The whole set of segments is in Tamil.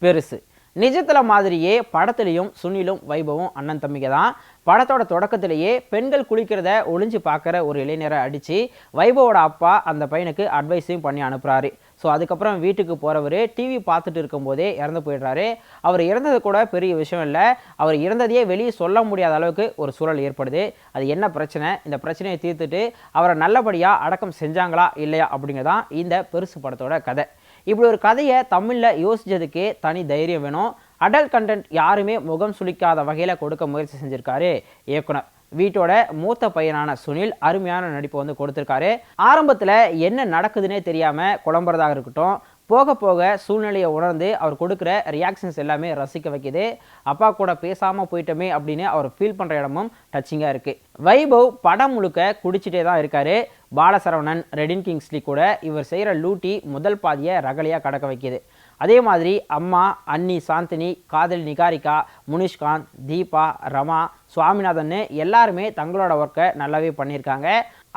பெருசு. நிஜத்துல மாதிரியே படத்துலையும் சுனிலும் வைபவும் அண்ணன் தம்பிங்க தான். படத்தோட தொடக்கத்திலேயே பெண்கள் குளிக்கிறத ஒளிஞ்சு பார்க்குற ஒரு இளைஞரை அடித்து வைபவோட அப்பா அந்த பையனுக்கு அட்வைஸையும் பண்ணி அனுப்புகிறாரு. ஸோ அதுக்கப்புறம் வீட்டுக்கு போகிறவர் டிவி பார்த்துட்டு இருக்கும்போதே இறந்து போயிடுறாரு. அவர் இறந்தது கூட பெரிய விஷயம் இல்லை. அவர் இறந்ததையே வெளியே சொல்ல முடியாத அளவுக்கு ஒரு சூழல் ஏற்படுது. அது என்ன பிரச்சனை, இந்த பிரச்சனையை தீர்த்துட்டு அவரை நல்லபடியாக அடக்கம் செஞ்சாங்களா இல்லையா அப்படிங்கிறதான் இந்த பெருசு படத்தோட கதை. இப்படி ஒரு கதையை தமிழில் யோசிச்சதுக்கே தனி தைரியம் வேணும். அடல்ட் கண்டென்ட் யாருமே முகம் சுளிக்காத வகையில் கொடுக்க முயற்சி செஞ்சுருக்காரு இயக்குனர். வீட்டோட மூத்த பையனான சுனில் அருமையான நடிப்பு கொடுத்துருக்காரு. ஆரம்பத்தில் என்ன நடக்குதுன்னே தெரியாமல் குழம்புறதாக இருக்கட்டும், போக போக சூழ்நிலையை உணர்ந்து அவர் கொடுக்குற ரியாக்ஷன்ஸ் எல்லாமே ரசிக்க வைக்குது. அப்பா கூட பேசாமல் போயிட்டோமே அப்படின்னு அவர் ஃபீல் பண்ணுற இடமும் டச்சிங்காக இருக்குது. வைபவ் படம் முழுக்க குடிச்சிட்டே தான் இருக்காரு. பாலசரவணன், ரெடின் கிங்ஸ்லி கூட இவர் செய்கிற லூட்டி முதல் பாதியை ரகலையாக கடக்க வைக்கிது. அதே மாதிரி அம்மா, அண்ணி சாந்தினி, காதல் நிகாரிகா, முனிஷ்காந்த், தீபா, ரமா, சுவாமிநாதன் எல்லாருமே தங்களோட ஒர்க்கை நல்லாவே பண்ணியிருக்காங்க.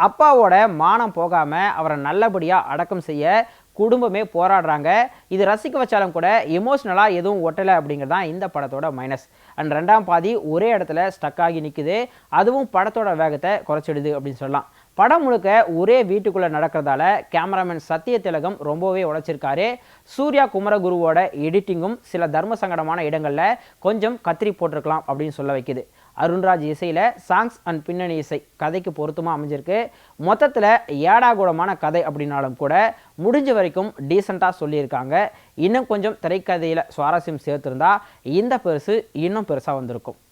அப்பாவோட மானம் போகாமல் அவரை நல்லபடியாக அடக்கம் செய்ய குடும்பமே போராடுறாங்க. இது ரசிக்க வச்சாலும் கூட எமோஷ்னலாக எதுவும் ஒட்டலை அப்படிங்கிறது தான் இந்த படத்தோட மைனஸ். அண்ட் ரெண்டாம் பாதி ஒரே இடத்துல ஸ்டக் ஆகி நிற்குது. அதுவும் படத்தோட வேகத்தை குறைச்சிடுது அப்படின்னு சொல்லலாம். படம் முழுக்க ஒரே வீட்டுக்குள்ளே நடக்கிறதால கேமராமேன் சத்யதிலகம் ரொம்பவே உழைச்சிருக்காரு. சூர்யா குமரகுருவோட எடிட்டிங்கும் சில தர்ம சங்கடமான இடங்களில் கொஞ்சம் கத்திரி போட்டிருக்கலாம் அப்படின்னு சொல்ல வைக்குது. அருண்ராஜ் இசையில் சாங்ஸ் அண்ட் பின்னணி இசை கதைக்கு பொருத்தமாக அமைஞ்சிருக்கு. மொத்தத்தில் ஏடாகூடமான கதை அப்படின்னாலும் கூட முடிஞ்ச வரைக்கும் டீசெண்டாக சொல்லியிருக்காங்க. இன்னும் கொஞ்சம் திரைக்கதையில் சுவாரஸ்யம் சேர்த்துருந்தா இந்த பெருசு இன்னும் பெருசாக வந்திருக்கும்.